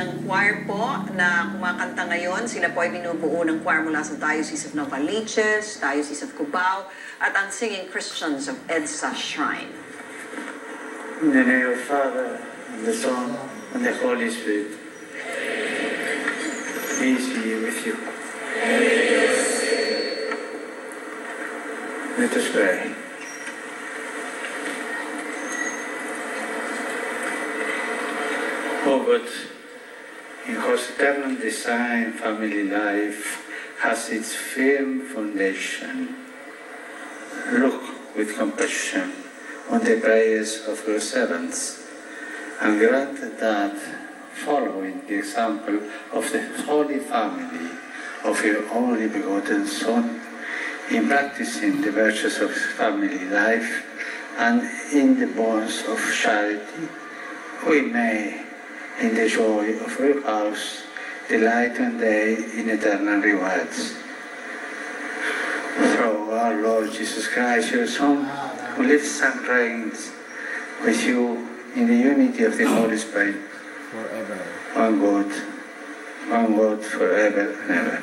ng choir po na kumakanta ngayon. Sila po ay binubuo ng choir mula sa Diocese of Novaliches, Diocese of Cubao, at ang Singing Christians of EDSA Shrine. In the name of the Father, and the Son, and the Holy Spirit. Peace be with you. Let us pray. Oh God, in whose eternal design family life has its firm foundation, look with compassion on the prayers of your servants, and grant that, following the example of the Holy Family of your only begotten Son, in practicing the virtues of family life and in the bonds of charity, we may, in the joy of your house, delight one day in eternal rewards. Through our Lord Jesus Christ, your Son, who lives and reigns with you in the unity of the Holy Spirit, forever. One God, forever and ever.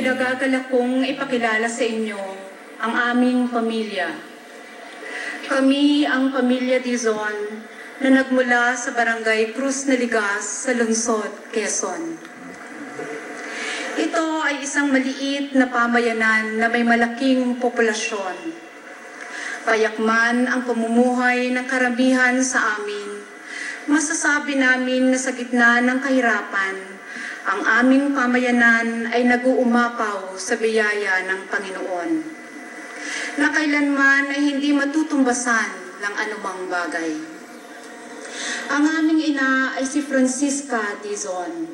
Kinagagalak kong ipakilala sa inyo ang aming pamilya. Kami ang pamilya Dizon na nagmula sa barangay Cruz Naligas sa Lungsod, Quezon. Ito ay isang maliit na pamayanan na may malaking populasyon. Payakman ang pamumuhay ng karamihan sa amin, masasabi namin na sa gitna ng kahirapan, ang aming pamayanan ay nag-uumapaw sa biyaya ng Panginoon, na kailanman ay hindi matutumbasan ng anumang bagay. Ang aming ina ay si Francisca Dizon.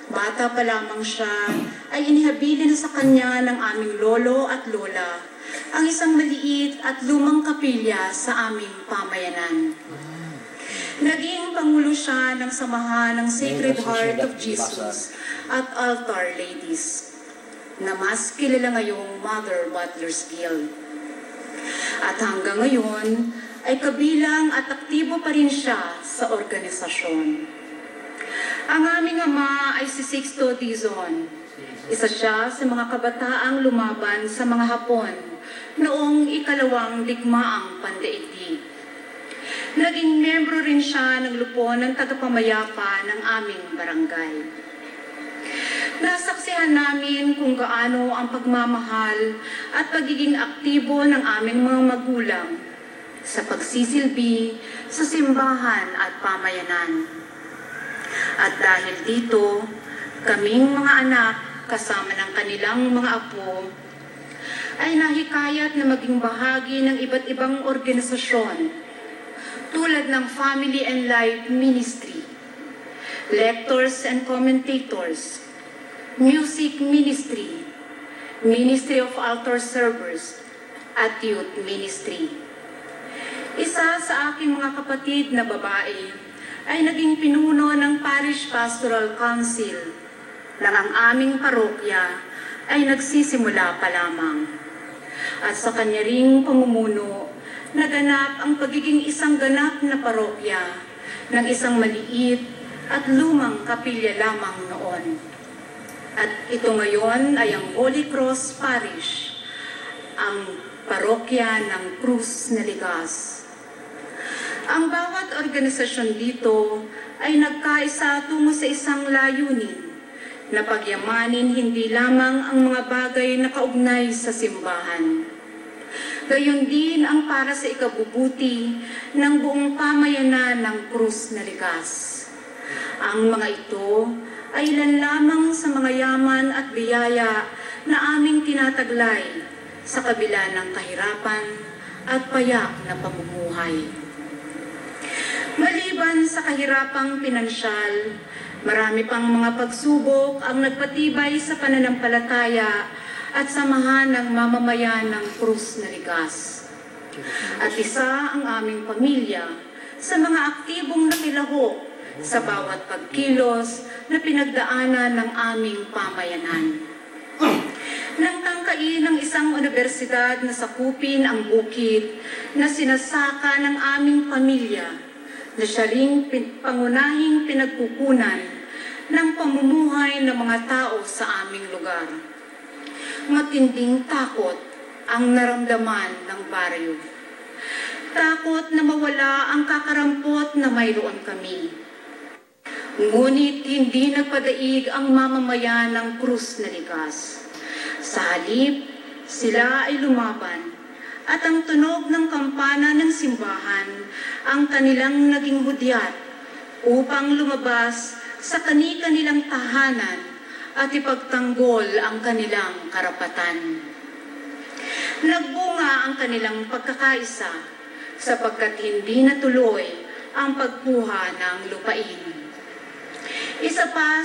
Bata pa lamang siya ay inihabili na sa kanya ng aming lolo at lola ang isang maliit at lumang kapilya sa aming pamayanan. Naging pangulo siya ng samahan ng Sacred Heart of Jesus at Altar Ladies, na mas kilala ngayong Mother Butler's Guild. At hanggang ngayon ay kabilang at aktibo pa rin siya sa organisasyon. Ang aming ama ay si Sixto Dizon. Isa siya sa mga kabataang lumaban sa mga Hapon noong ikalawang digmaang pandaigdig. Naging membro rin siya ng lupon ng tagapamayapa ng aming barangay. Nasaksihan namin kung gaano ang pagmamahal at pagiging aktibo ng aming mga magulang sa pagsisilbi sa simbahan at pamayanan. At dahil dito, kaming mga anak kasama ng kanilang mga apo ay nahikayat na maging bahagi ng iba't ibang organisasyon tulad ng Family and Life Ministry, Lectors and Commentators, Music Ministry, Ministry of Altar Servers, at Youth Ministry. Isa sa aking mga kapatid na babae ay naging pinuno ng Parish Pastoral Council na ang aming parokya ay nagsisimula pa lamang. At sa kanya ring pamumuno, naganap ang pagiging isang ganap na parokya ng isang maliit at lumang kapilya lamang noon. At ito ngayon ay ang Holy Cross Parish, ang parokya ng Cruz Naligas. Ang bawat organisasyon dito ay nagkaisa tungo sa isang layunin na pagyamanin hindi lamang ang mga bagay na kaugnay sa simbahan. Gayon din ang para sa ikabubuti ng buong pamayanan ng Cruz Naligas. Ang mga ito ay ilan lamang sa mga yaman at biyaya na aming tinataglay sa kabila ng kahirapan at payak na pamumuhay. Maliban sa kahirapang pinansyal, marami pang mga pagsubok ang nagpatibay sa pananampalataya at samahan ng mamamayan ng Cruz Naligas. At isa ang aming pamilya sa mga aktibong nakilahok sa bawat pagkilos na pinagdaanan ng aming pamayanan. Nang tangkain ng isang universidad na sakupin ang bukid na sinasaka ng aming pamilya, na siya ring pangunahing pinagkukunan ng pamumuhay ng mga tao sa aming lugar. Matinding takot ang naramdaman ng baryo. Takot na mawala ang kakarampot na mayroon kami. Ngunit hindi nagpadaig ang mamamayan ng krus na likas. Sa halip, sila ay lumaban at ang tunog ng kampana ng simbahan ang kanilang naging hudyat upang lumabas sa kani-kanilang tahanan at ipagtanggol ang kanilang karapatan. Nagbunga ang kanilang pagkakaisa sapagkat hindi natuloy ang pagkuha ng lupain. Isa pa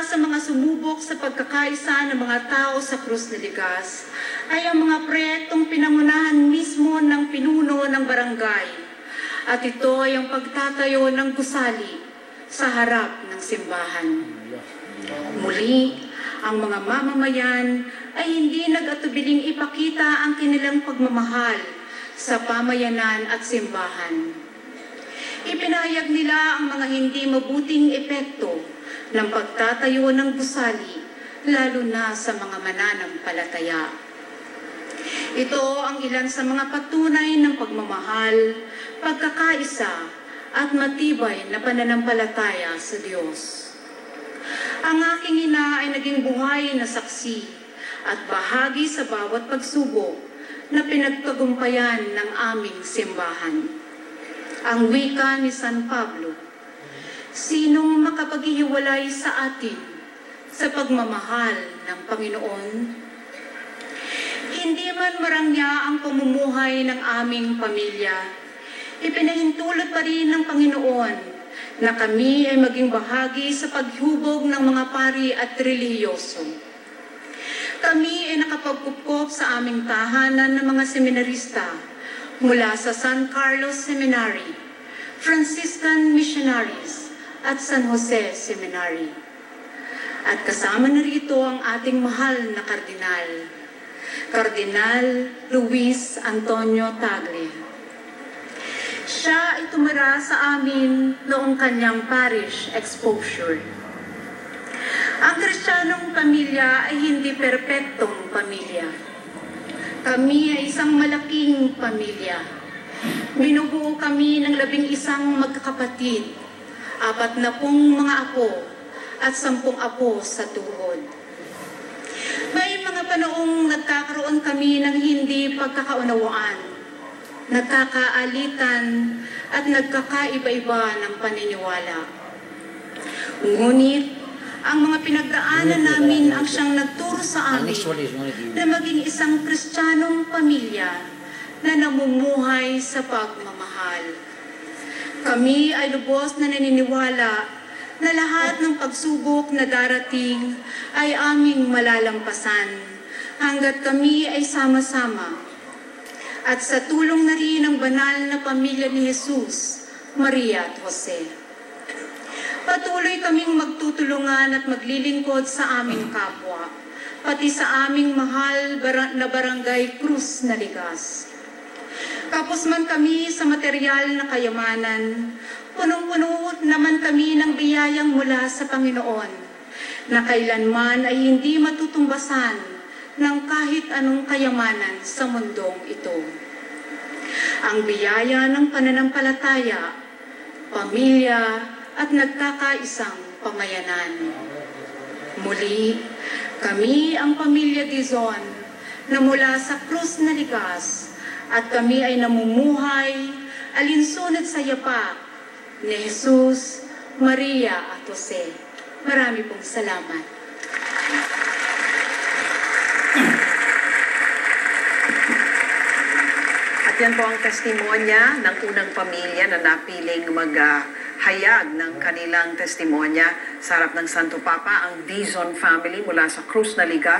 sa mga sumubok sa pagkakaisa ng mga tao sa Krus na Ligas ay ang mga proyektong pinangunahan mismo ng pinuno ng barangay. At ito ay ang pagtatayo ng gusali sa harap ng simbahan. Muli, ang mga mamamayan ay hindi nag-atubiling ipakita ang kanilang pagmamahal sa pamayanan at simbahan. Ipinahayag nila ang mga hindi mabuting epekto ng pagtatayo ng gusali, lalo na sa mga mananampalataya. Ito ang ilan sa mga patunay ng pagmamahal, pagkakaisa, at matibay na pananampalataya sa Diyos. Ang aking ina ay naging buhay na saksi at bahagi sa bawat pagsubok na pinagtagumpayan ng aming simbahan. Ang wika ni San Pablo, sinong makapaghihiwalay sa atin sa pagmamahal ng Panginoon? Hindi man marangya ang pamumuhay ng aming pamilya, ipinahintulot pa rin ng Panginoon na kami ay maging bahagi sa paghubog ng mga pari at relihiyoso. Kami ay nakapagkupkop sa aming tahanan ng mga seminarista mula sa San Carlos Seminary, Franciscan Missionaries at San Jose Seminary. At kasama na rito ang ating mahal na kardinal, Kardinal Luis Antonio Tagle. Siya ay tumira sa amin noong kanyang parish exposure. Ang Kristiyanong pamilya ay hindi perpektong pamilya. Kami ay isang malaking pamilya. Binubuo kami ng 11 magkakapatid, 40 mga apo, at 10 apo sa tuhod. May mga panoong nagkakaroon kami ng hindi pagkakaunawaan, nagkakaalitan, at nagkakaiba-iba ng paniniwala. Ngunit, ang mga pinagdaanan namin ang siyang nagturo sa amin na maging isang Kristiyanong pamilya na namumuhay sa pagmamahal. Kami ay lubos na naniniwala na lahat ng pagsubok na darating ay aming malalampasan hanggat kami ay sama-sama. At sa tulong na rin ng banal na pamilya ni Jesus, Maria at Jose. Patuloy kaming magtutulungan at maglilingkod sa aming kapwa, pati sa aming mahal na barangay Krus na Ligas. Kapos man kami sa material na kayamanan, punong-puno naman kami ng biyayang mula sa Panginoon, na kailanman ay hindi matutumbasan ng kahit anong kayamanan sa mundong ito. Ang biyaya ng pananampalataya, pamilya, at nagkakaisang pamayanan. Muli, kami ang pamilya Dizon na mula sa Krus na Ligas at kami ay namumuhay alinsunod sa yapak ni Jesus, Maria at Jose. Marami pong salamat. At yan po ang testimonya ng unang pamilya na napiling hayag ng kanilang testimonya sa harap ng Santo Papa, ang Dizon family mula sa Krus na Ligas.